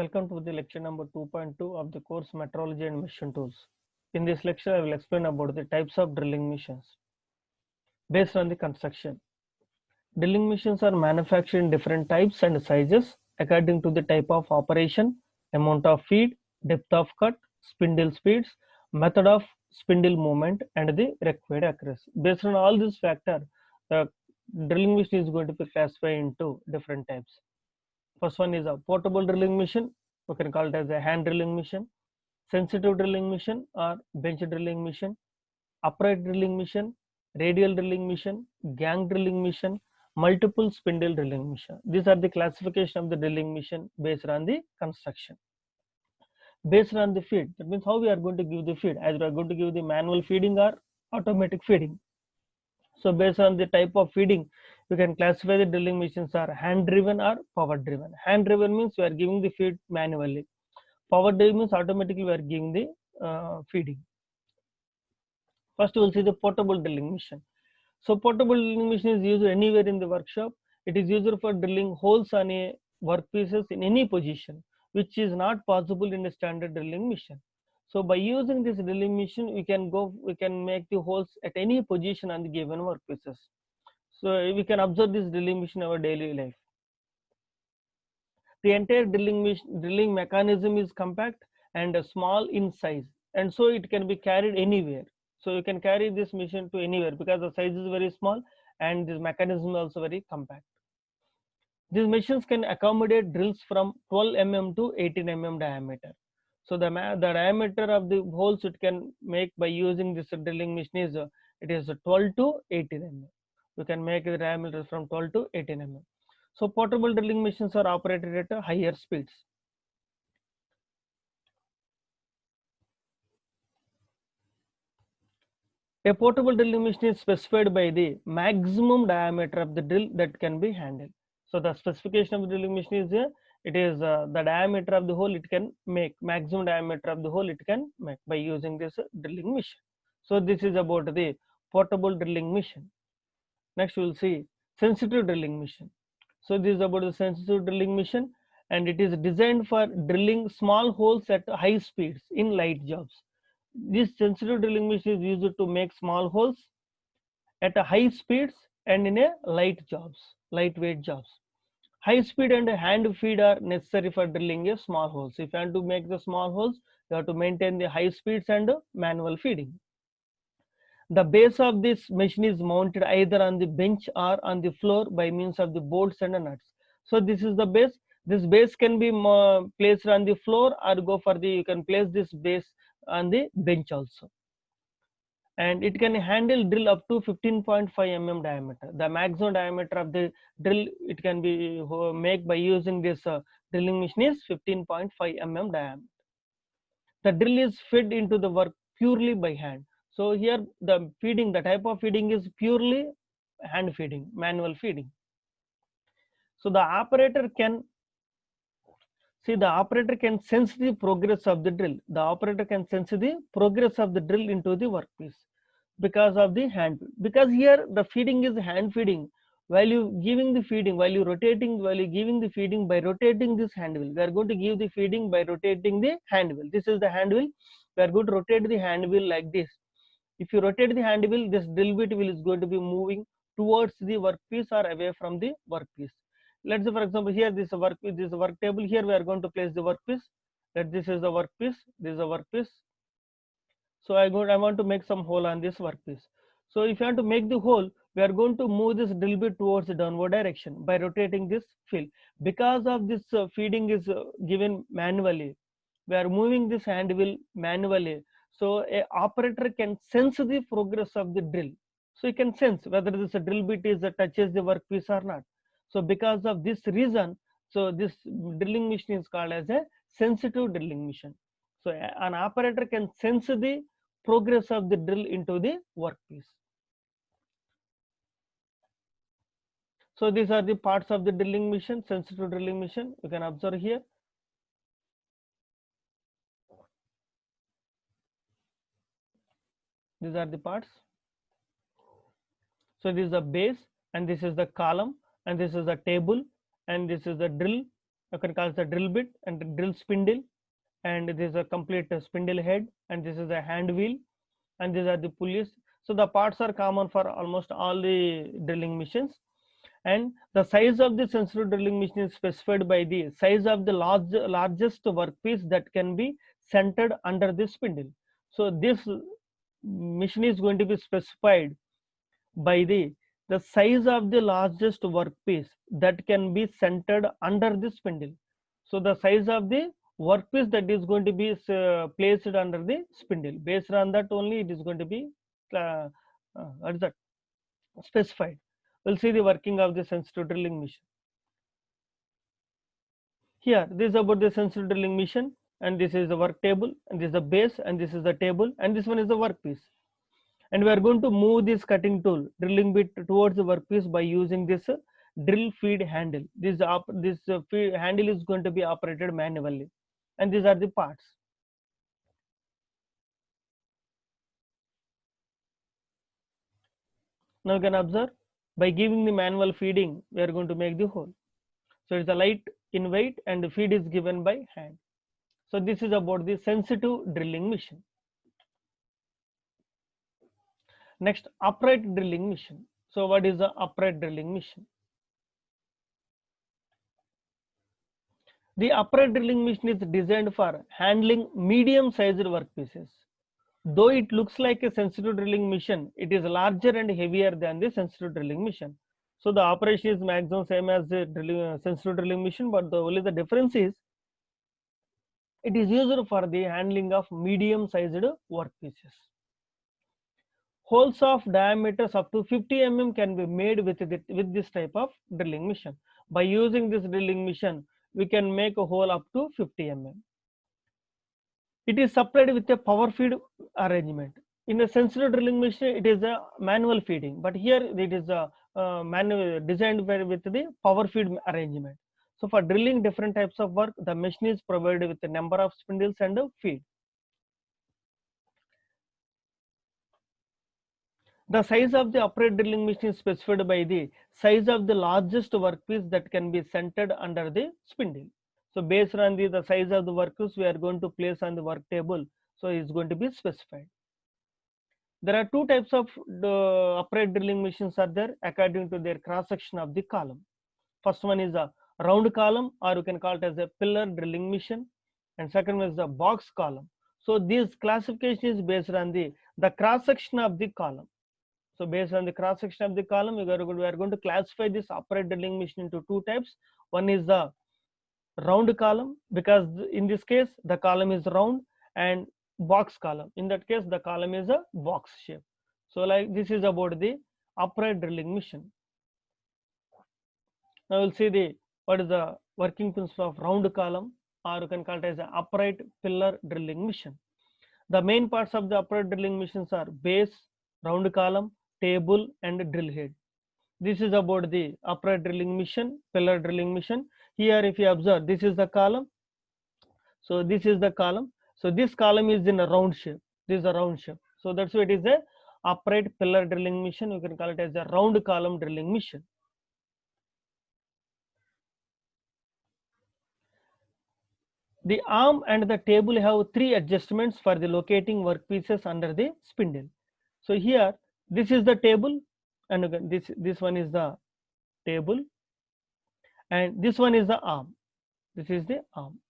Welcome to the lecture number 2.2 of the course Metrology and Mission Tools. In this lecture, I will explain about the types of drilling machines based on the construction. Drilling machines are manufactured in different types and sizes according to the type of operation, amount of feed, depth of cut, spindle speeds, method of spindle movement, and the required accuracy. Based on all these factors, the drilling machine is going to be classified into different types. First one is a portable drilling machine. We can call it as a hand drilling machine, sensitive drilling machine or bench drilling machine, upright drilling machine, radial drilling machine, gang drilling machine, multiple spindle drilling machine. These are the classification of the drilling machine based on the construction. Based on the feed, that means how we are going to give the feed, either we are going to give the manual feeding or automatic feeding. So based on the type of feeding, you can classify the drilling machines are hand driven or power driven. Hand driven means we are giving the feed manually. Power driven means automatically we are giving the feeding. First we will see the portable drilling machine. So portable drilling machine is used anywhere in the workshop. It is used for drilling holes on a workpieces in any position, which is not possible in a standard drilling machine. So by using this drilling machine, we can make the holes at any position on the given workpieces. So we can observe this drilling machine in our daily life. The entire drilling mechanism is compact and small in size, and so it can be carried anywhere. So you can carry this machine to anywhere because the size is very small and this mechanism is also very compact. These machines can accommodate drills from 12 mm to 18 mm diameter. So the diameter of the holes it can make by using this drilling machine is it is 12 to 18 mm. You can make the diameter from 12 to 18 mm. So portable drilling machines are operated at higher speeds. A portable drilling machine is specified by the maximum diameter of the drill that can be handled. So the specification of the drilling machine is it is the diameter of the hole it can make, maximum diameter of the hole it can make by using this drilling machine. So this is about the portable drilling machine. Next we will see sensitive drilling machine. So this is about the sensitive drilling machine, and it is designed for drilling small holes at high speeds in light jobs. This sensitive drilling machine is used to make small holes at a high speeds and in a lightweight jobs. High speed and hand feed are necessary for drilling a small holes. If you want to make the small holes, you have to maintain the high speeds and manual feeding. The base of this machine is mounted either on the bench or on the floor by means of the bolts and nuts. So this is the base. This base can be placed on the floor or you can place this base on the bench also. And it can handle drill up to 15.5 mm diameter. The maximum diameter of the drill it can be made by using this drilling machine is 15.5 mm diameter. The drill is fed into the work purely by hand. So here the type of feeding is purely hand feeding, manual feeding. So the operator can sense the progress of the drill. The operator can sense the progress of the drill into the workpiece because of the hand. Because here the feeding is hand feeding. While you giving the feeding, while you giving the feeding by rotating this hand wheel, we are going to give the feeding by rotating the hand wheel. This is the hand wheel. We are going to rotate the hand wheel like this. If you rotate the hand wheel, this drill bit wheel is going to be moving towards the workpiece or away from the workpiece. Let's say for example here this is a work table. Here we are going to place the workpiece. That this is the workpiece. This is a workpiece. So I want to make some hole on this workpiece. So if you want to make the hole, we are going to move this drill bit towards the downward direction by rotating this wheel. Because of this feeding is given manually, we are moving this hand wheel manually. So a operator can sense the progress of the drill. So he can sense whether this drill bit is touches the workpiece or not. So because of this reason, so this drilling machine is called as a sensitive drilling machine. So an operator can sense the progress of the drill into the workpiece. So these are the parts of the drilling machine, sensitive drilling machine. You can observe here. These are the parts. So this is the base, and this is the column, and this is the table, and this is the drill, You can call it the drill bit and the drill spindle, and this is a complete spindle head, and this is a hand wheel, and these are the pulleys. So the parts are common for almost all the drilling machines, and the size of the sensitive drilling machine is specified by the size of the largest workpiece that can be centered under the spindle. So this machine is going to be specified by the size of the largest workpiece that can be centered under the spindle. So the size of the workpiece that is going to be placed under the spindle, based on that only it is going to be what is that, specified. We'll see the working of the sensitive drilling machine. Here, this is about the sensitive drilling machine, and this is the work table, and this is the base, and this is the table, and this one is the workpiece. And we are going to move this cutting tool, drilling bit towards the workpiece by using this drill feed handle. This feed handle is going to be operated manually, and these are the parts. Now you can observe, by giving the manual feeding, we are going to make the hole. So it's a light in weight, and the feed is given by hand. So this is about the sensitive drilling machine. Next, upright drilling machine. So what is the upright drilling machine? The upright drilling machine is designed for handling medium-sized workpieces. Though it looks like a sensitive drilling machine, it is larger and heavier than the sensitive drilling machine. So the operation is maximum same as the sensitive drilling machine, but only the difference is it is used for the handling of medium-sized workpieces. Holes of diameters up to 50 mm can be made with this type of drilling machine. By using this drilling machine, we can make a hole up to 50 mm. It is supplied with a power feed arrangement. In a sensitive drilling machine, it is a manual feeding, but here it is a manual designed with the power feed arrangement. So for drilling different types of work, the machine is provided with a number of spindles and a feed. The size of the upright drilling machine is specified by the size of the largest workpiece that can be centered under the spindle. So based on the size of the workpiece we are going to place on the work table, so it's going to be specified. There are two types of upright drilling machines are there according to their cross section of the column. First one is a round column, or you can call it as a pillar drilling machine, and second one is the box column. So this classification is based on the cross section of the column. So based on the cross section of the column, we are going to classify this upright drilling machine into two types. One is the round column, because in this case the column is round, and box column. In that case, the column is a box shape. So like this is about the upright drilling machine. Now we'll see what is the working principle of round column, or you can call it as an upright pillar drilling machine. The main parts of the upright drilling machines are base, round column, table, and drill head. This is about the upright drilling machine, pillar drilling machine. Here if you observe, this is the column. So this is the column. So this column is in a round shape. This is a round shape. So that's why it is a upright pillar drilling machine. You can call it as a round column drilling machine. The arm and the table have three adjustments for the locating workpieces under the spindle. So here, this is the table, and again, this one is the table, and this one is the arm. This is the arm.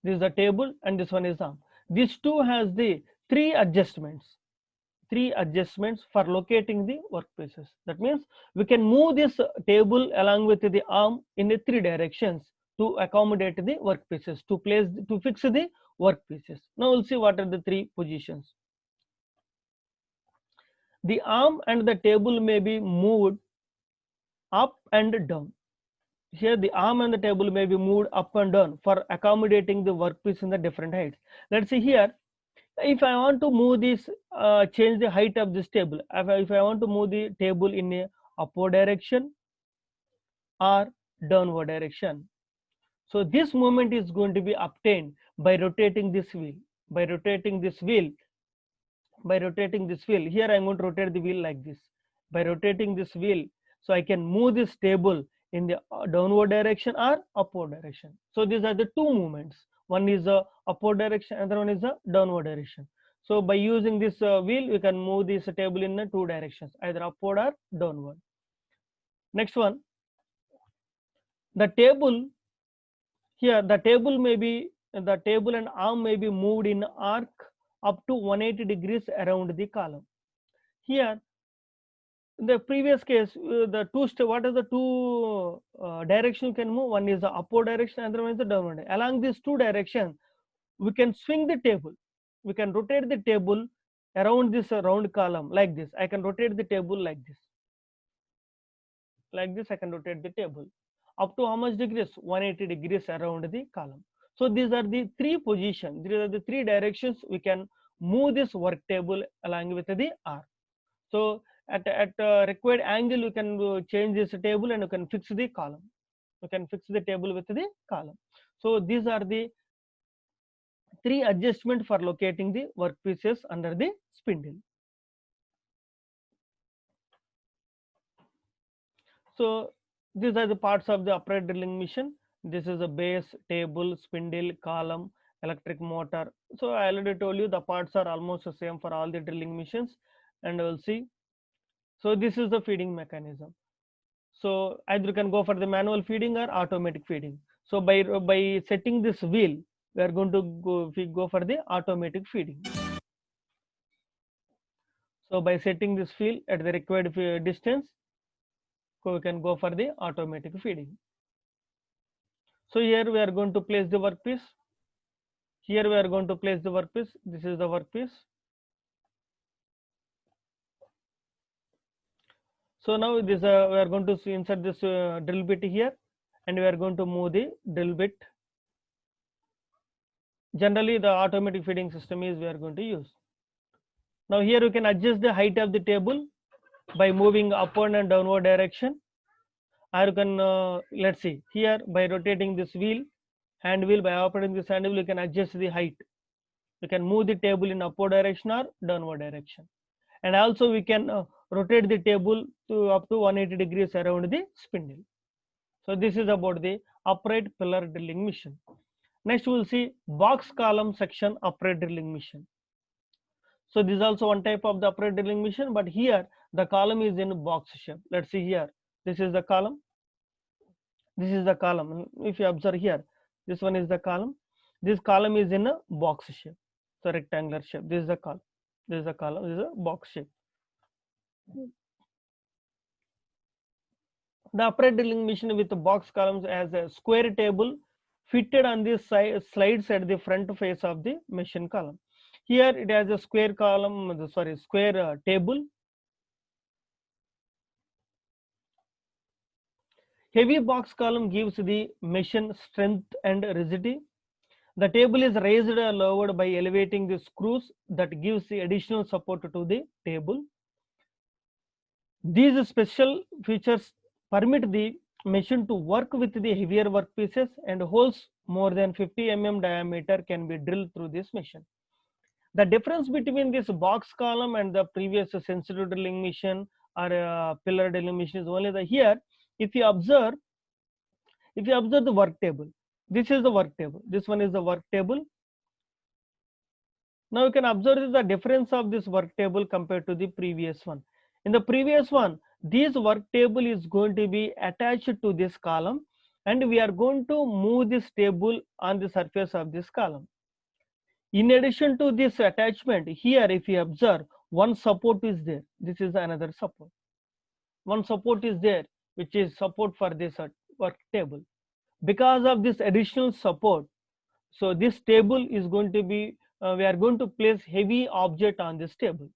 This is the table, and this one is the arm. These two has the three adjustments for locating the workpieces. That means we can move this table along with the arm in the three directions to accommodate the workpieces, to fix the workpieces. Now we'll see what are the three positions. The arm and the table may be moved up and down. Here the arm and the table may be moved up and down for accommodating the workpiece in the different heights. Let's see here, if I want to move this, change the height of this table, if I want to move the table in a upward direction or downward direction, so this movement is going to be obtained by rotating this wheel. By rotating this wheel, here I am going to rotate the wheel like this. By rotating this wheel, so I can move this table in the downward direction or upward direction. So these are the two movements. One is the upward direction, another one is the downward direction. So by using this wheel, we can move this table in the two directions, either upward or downward. Next one, the table. Here the table and arm may be moved in arc up to 180 degrees around the column. Here, in the previous case, what is the two direction you can move? One is the upward direction, another one is the downward. Along these two directions, we can swing the table. We can rotate the table around this round column like this. I can rotate the table like this. Like this, I can rotate the table up to how much degrees? 180 degrees around the column. So these are the three positions. These are the three directions we can move this work table along with the arc. So at required angle, you can change this table and you can fix the column. You can fix the table with the column. So these are the three adjustments for locating the workpieces under the spindle. So these are the parts of the upright drilling machine. This is a base, table, spindle, column, electric motor. So I already told you the parts are almost the same for all the drilling machines, and we'll see. So this is the feeding mechanism. So either you can go for the manual feeding or automatic feeding. So by setting this wheel, we are going to go for the automatic feeding. So by setting this wheel at the required distance, so we can go for the automatic feeding. So here we are going to place the workpiece. Here we are going to place the workpiece. This is the workpiece. So now this we are going to insert this drill bit here, and we are going to move the drill bit. Generally, the automatic feeding system is we are going to use. Now here you can adjust the height of the table by moving upward and downward direction. Or you can let's see here by rotating this hand wheel, by operating this hand wheel, you can adjust the height. You can move the table in upward direction or downward direction, and also we can rotate the table to up to 180 degrees around the spindle. So this is about the upright pillar drilling machine. Next we will see box column section upright drilling machine. So this is also one type of the upright drilling machine, but here the column is in box shape. Let's see here. This is the column. This is the column. If you observe here, this one is the column. This column is in a box shape. So rectangular shape. This is the column. This is the column. This is a box shape. The upright drilling machine with the box columns has a square table fitted on the slides at the front face of the machine column. Here it has a square column, square table. Heavy box column gives the machine strength and rigidity. The table is raised or lowered by elevating the screws that gives the additional support to the table. These special features permit the machine to work with the heavier workpieces, and holes more than 50 mm diameter can be drilled through this machine. The difference between this box column and the previous sensitive drilling machine or pillar drilling machine is only that here, if you observe the work table, this is the work table. This one is the work table. Now you can observe the difference of this work table compared to the previous one. In the previous one, this work table is going to be attached to this column, and we are going to move this table on the surface of this column. In addition to this attachment, here if you observe, one support is there. This is another support. One support is there, which is support for this work table. Because of this additional support, so this table is going to be, we are going to place heavy object on this table.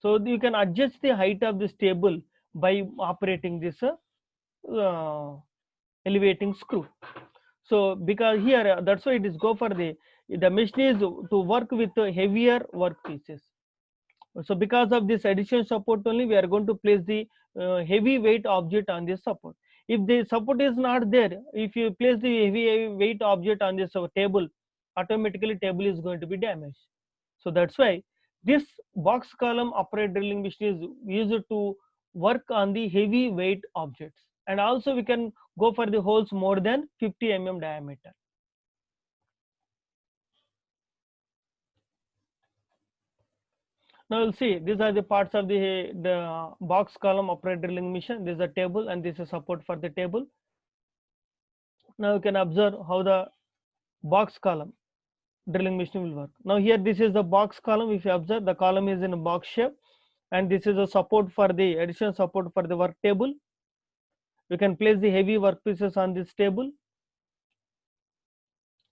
So you can adjust the height of this table by operating this elevating screw. So because here, that's why it is go for the machine is to work with heavier work pieces. So because of this additional support only, we are going to place the heavy weight object on this support. If the support is not there, if you place the heavy weight object on this table, automatically table is going to be damaged. So that's why this box column upright drilling machine is used to work on the heavy weight objects. and also we can go for the holes more than 50 mm diameter. Now we'll see, these are the parts of the box column upright drilling machine. This is a table and this is support for the table. Now you can observe how the box column drilling machine will work. Now here this is the box column. If you observe, the column is in a box shape, and this is a support for the additional support for the work table. You can place the heavy workpieces on this table,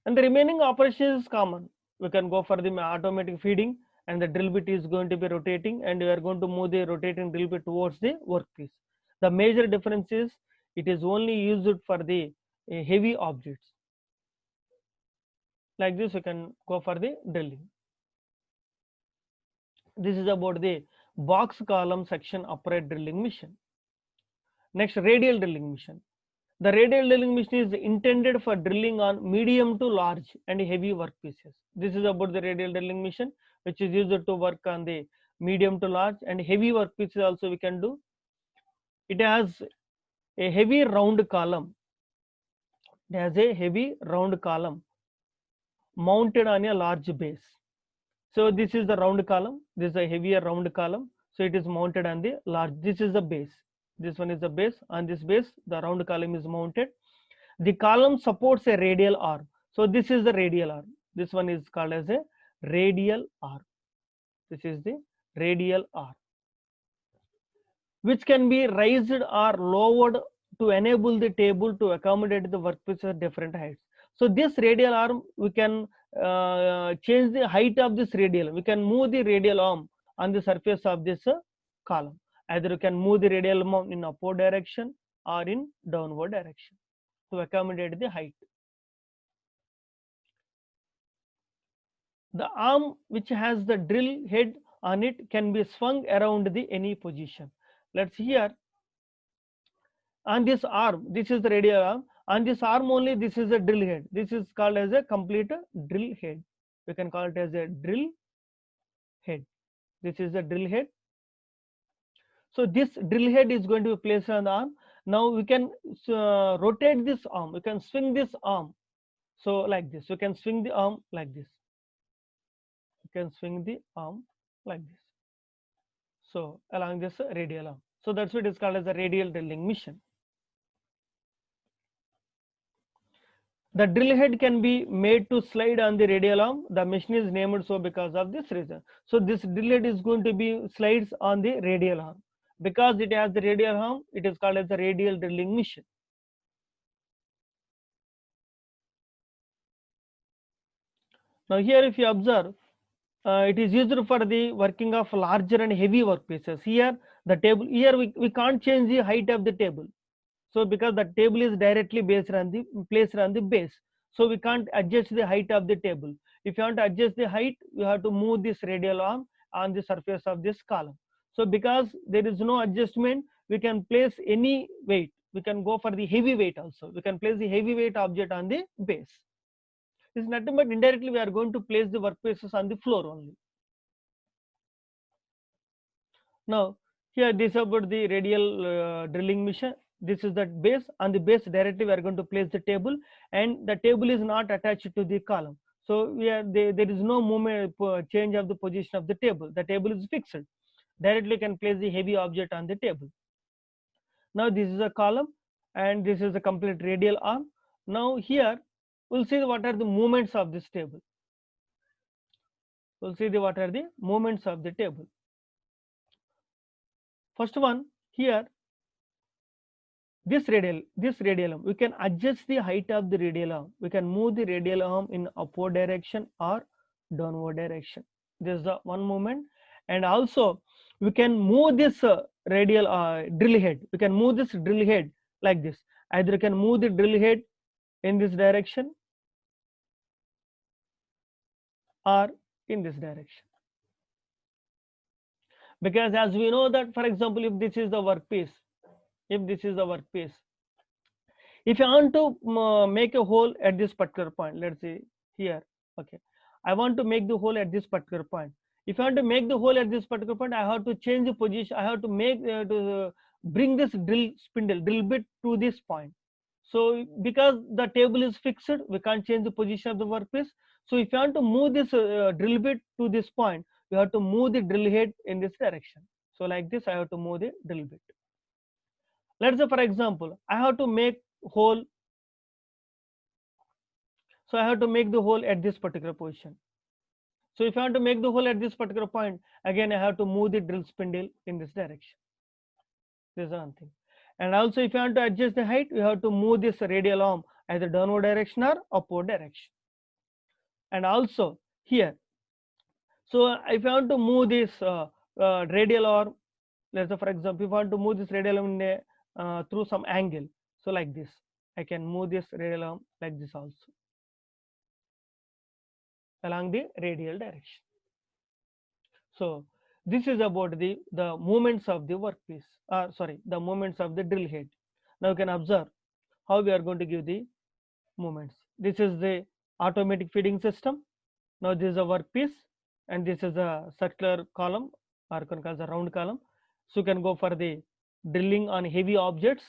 and the remaining operation is common. We can go for the automatic feeding, and the drill bit is going to be rotating, and we are going to move the rotating drill bit towards the workpiece. The major difference is it is only used for the heavy objects. Like this, you can go for the drilling. This is about the box column section upright drilling machine. Next, radial drilling machine. The radial drilling machine is intended for drilling on medium to large and heavy workpieces. This is about the radial drilling machine, which is used to work on the medium to large and heavy workpieces also we can do. It has a heavy round column. It has a heavy round column mounted on a large base. So this is the round column. This is a heavier round column. So it is mounted on the large. This is the base. This one is the base. On this base, the round column is mounted. The column supports a radial arm. So this is the radial arm. This one is called as a radial arm. This is the radial arm, which can be raised or lowered to enable the table to accommodate the workpiece at different heights. So this radial arm, we can change the height of this radial. We can move the radial arm on the surface of this column. Either you can move the radial arm in upward direction or in downward direction to accommodate the height. The arm which has the drill head on it can be swung around the any position. Let's see here. On this arm, this is the radial arm. On this arm only, this is a drill head. This is called as a complete drill head. We can call it as a drill head. This is the drill head. So this drill head is going to be placed on the arm. Now we can rotate this arm. We can swing this arm. So like this, you can swing the arm like this. You can swing the arm like this. So along this radial arm. So that's what is called as a radial drilling machine. The drill head can be made to slide on the radial arm. The machine is named so because of this reason. So this drill head is going to be slides on the radial arm. Because it has the radial arm, it is called as the radial drilling machine. Now here if you observe, it is used for the working of larger and heavy workpieces. Here the table, here we can't change the height of the table. So because the table is directly placed on the base, so we can't adjust the height of the table. If you want to adjust the height, you have to move this radial arm on the surface of this column. So because there is no adjustment, we can place any weight. We can go for the heavy weight also. We can place the heavy weight object on the base. It's nothing but indirectly we are going to place the workpieces on the floor only. Now here this is about the radial drilling machine. This is the base. On the base directly we are going to place the table, and the table is not attached to the column. So there is no movement change of the position of the table. The table is fixed. Directly can place the heavy object on the table. Now this is a column and this is a complete radial arm. Now here we'll see what are the movements of this table. We'll see what are the movements of the table. First one here, this radial arm, we can adjust the height of the radial arm. We can move the radial arm in upward direction or downward direction. This is the one movement. And also we can move this radial drill head. We can move this drill head like this. Either you can move the drill head in this direction or in this direction. Because as we know that, for example, if this is the workpiece, if you want to make a hole at this particular point, let's say here, okay, I want to make the hole at this particular point. If I want to make the hole at this particular point, I have to change the position. I have to make bring this drill bit to this point. So because the table is fixed, we can't change the position of the workpiece. So if you want to move this drill bit to this point, you have to move the drill head in this direction. So like this, I have to move the drill bit. Let's say, for example, I have to make hole. So I have to make the hole at this particular position. So if I want to make the hole at this particular point, again, I have to move the drill spindle in this direction. This is one thing. And also, if you want to adjust the height, you have to move this radial arm either downward direction or upward direction. And also here, so if I want to move this radial arm, let's say, for example, if I want to move this radial arm through some angle, so like this, I can move this radial arm like this also, along the radial direction. So this is about the movements of the workpiece, the movements of the drill head. Now you can observe how we are going to give the movements. This is the automatic feeding system. Now this is a workpiece, and this is a circular column, or you can call it a round column. So you can go for the drilling on heavy objects.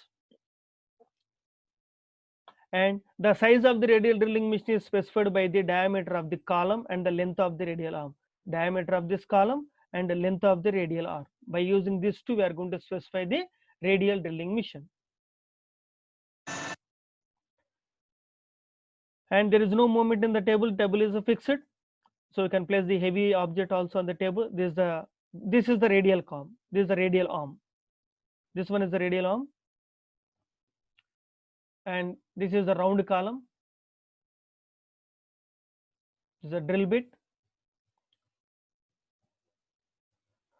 And the size of the radial drilling machine is specified by the diameter of the column and the length of the radial arm. Diameter of this column and the length of the radial arm. By using these two, we are going to specify the radial drilling machine. And there is no movement in the table. Table is fixed. So you can place the heavy object also on the table. This is the radial column. This is the radial arm. This one is the radial arm. And this is the round column. This is a drill bit.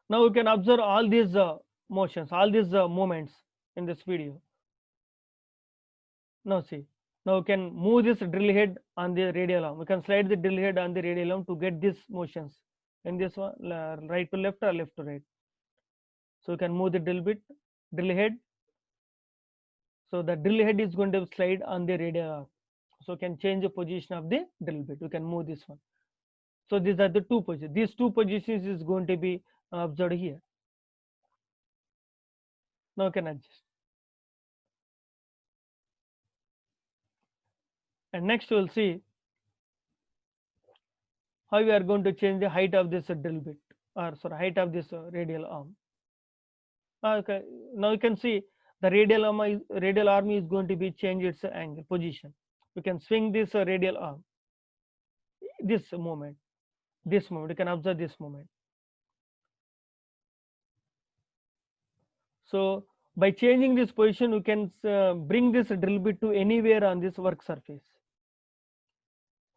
Now you can observe all these motions, all these movements in this video. Now see, now you can move this drill head on the radial arm. You can slide the drill head on the radial arm to get these motions in this one, right to left or left to right. So you can move the drill head. So the drill head is going to slide on the radial arm. So you can change the position of the drill bit. You can move this one. So these are the two positions. These two positions is going to be observed here. Now you can adjust. And next we will see how we are going to change the height of this drill bit, or sorry, height of this radial arm. Okay, now you can see the radial arm is going to be change its angle position. You can swing this radial arm. This moment, you can observe this moment. So by changing this position, you can bring this drill bit to anywhere on this work surface.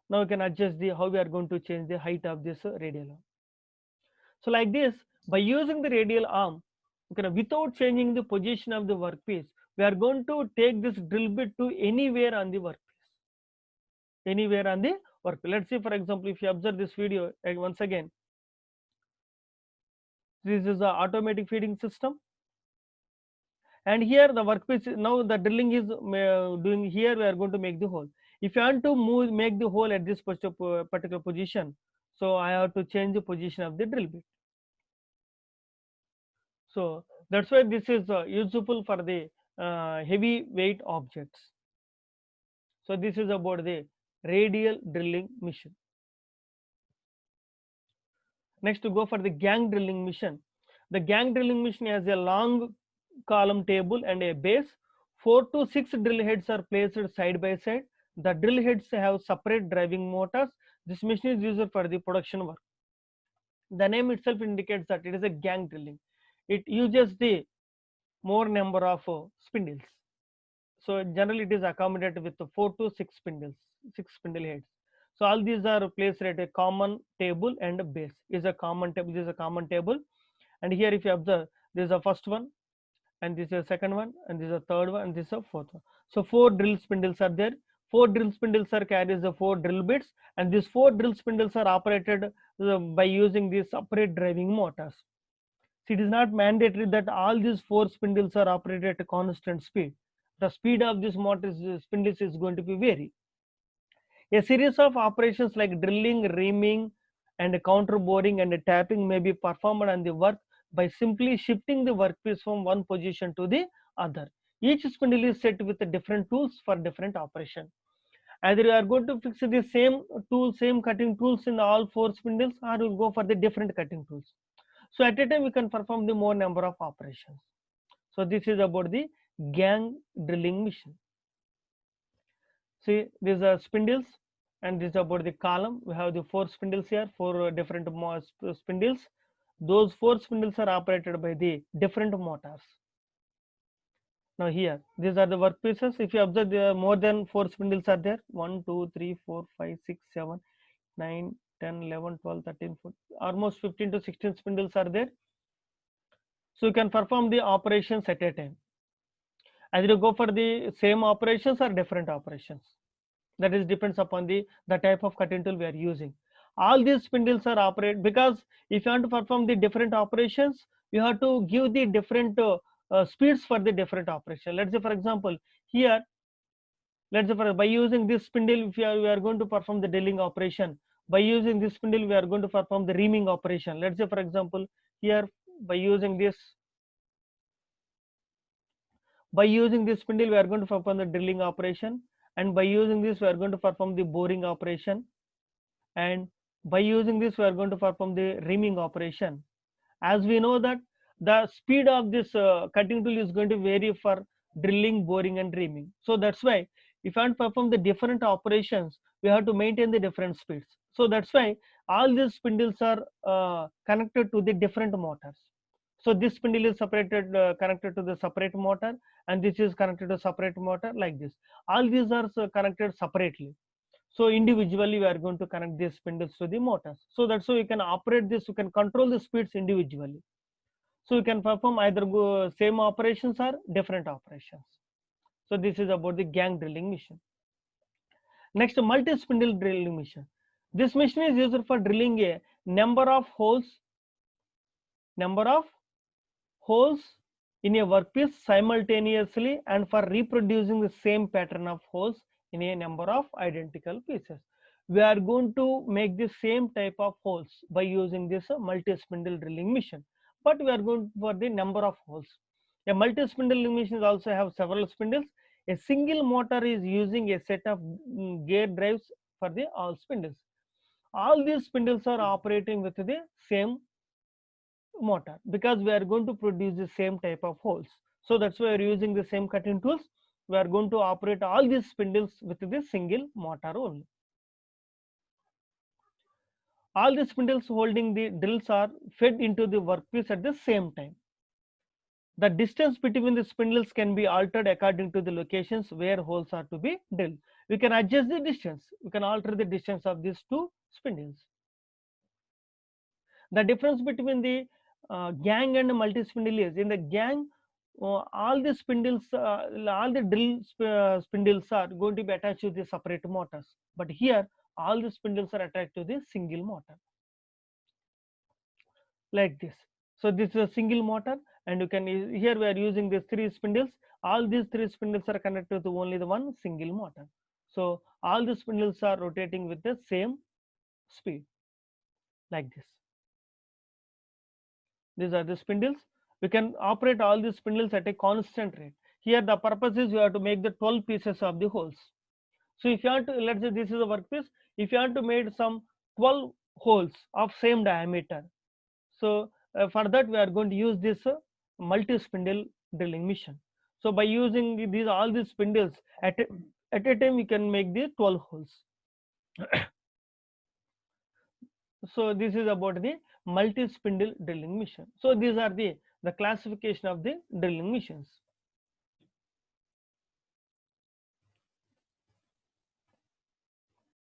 Now you can adjust how we are going to change the height of this radial arm. So like this, by using the radial arm, without changing the position of the workpiece, we are going to take this drill bit to anywhere on the workpiece. Anywhere on the workpiece. Let's see, for example, if you observe this video once again, this is the automatic feeding system. And here the workpiece, now the drilling is doing here, we are going to make the hole. If you want to make the hole at this particular position, so I have to change the position of the drill bit. So that's why this is useful for the heavy weight objects. So this is about the radial drilling machine. Next, to go for the gang drilling machine. The gang drilling machine has a long column table and a base. 4 to 6 drill heads are placed side by side. The drill heads have separate driving motors. This machine is used for the production work. The name itself indicates that it is a gang drilling. It uses the more number of spindles. So generally it is accommodated with 4 to 6 spindles, 6 spindle heads. So all these are placed at a common table and a base. Is a common table. This is a common table, and here if you observe, this is the first one, and this is the second one, and this is the third one, and this is the fourth one. So 4 drill spindles are there. 4 drill spindles are carries the 4 drill bits, and these 4 drill spindles are operated by using these separate driving motors. So it is not mandatory that all these 4 spindles are operated at a constant speed. The speed of this spindles is going to be vary. A series of operations like drilling, reaming, and counter boring and tapping may be performed on the work by simply shifting the workpiece from one position to the other. Each spindle is set with different tools for different operation. Either you are going to fix the same tool, same cutting tools in all 4 spindles, or you will go for the different cutting tools. So at a time we can perform the more number of operations. So this is about the gang drilling machine. See, these are spindles, and this is about the column. We have the 4 spindles here, 4 different spindles. Those 4 spindles are operated by the different motors. Now here, these are the workpieces. If you observe, there are more than 4 spindles are there. 1, 2, 3, 4, 5, 6, 7, 9, 10, 11, 12, 13, 14. Almost 15 to 16 spindles are there. So you can perform the operations at a time. Either you go for the same operations or different operations. That is depends upon the type of cutting tool we are using. All these spindles are operate, because if you want to perform the different operations, you have to give the different speeds for the different operation. Let's say for example here, let's say by using this spindle, if we are going to perform the drilling operation, by using this spindle we are going to perform the reaming operation. Let's say for example here, by using this spindle we are going to perform the drilling operation, and by using this we are going to perform the boring operation, and by using this we are going to perform the reaming operation. As we know that the speed of this cutting tool is going to vary for drilling, boring and reaming. So that's why if I want to perform the different operations, we have to maintain the different speeds. So that's why all these spindles are connected to the different motors. So this spindle is separated, connected to the separate motor, and this is connected to separate motor, like this. All these are connected separately. So individually we are going to connect these spindles to the motors. So that's how you can operate this, you can control the speeds individually. So you can perform either same operations or different operations. So this is about the gang drilling machine. Next, multi-spindle drilling machine. This machine is used for drilling a number of holes in a workpiece simultaneously, and for reproducing the same pattern of holes in a number of identical pieces. We are going to make the same type of holes by using this multi-spindle drilling machine, but we are going for the number of holes. A multi-spindle drilling machine also have several spindles. A single motor is using a set of gear drives for the all spindles. All these spindles are operating with the same motor, because we are going to produce the same type of holes. So that's why we are using the same cutting tools. We are going to operate all these spindles with the single motor only. All the spindles holding the drills are fed into the workpiece at the same time. The distance between the spindles can be altered according to the locations where holes are to be drilled. We can adjust the distance. We can alter the distance of these two spindles. The difference between the gang and multi-spindle is, in the gang, all the spindles, all the drill spindles are going to be attached to the separate motors. But here, all the spindles are attached to the single motor, like this. So this is a single motor, and you can, here we are using these 3 spindles. All these 3 spindles are connected to only the one single motor. So all the spindles are rotating with the same speed, like this. These are the spindles. We can operate all these spindles at a constant rate. Here the purpose is you have to make the 12 pieces of the holes. So if you want to, let's say this is a workpiece, if you want to make some 12 holes of same diameter, so for that we are going to use this multi-spindle drilling machine. So by using these all these spindles at a time, we can make the 12 holes. So this is about the multi-spindle drilling machine. So these are the classification of the drilling machines.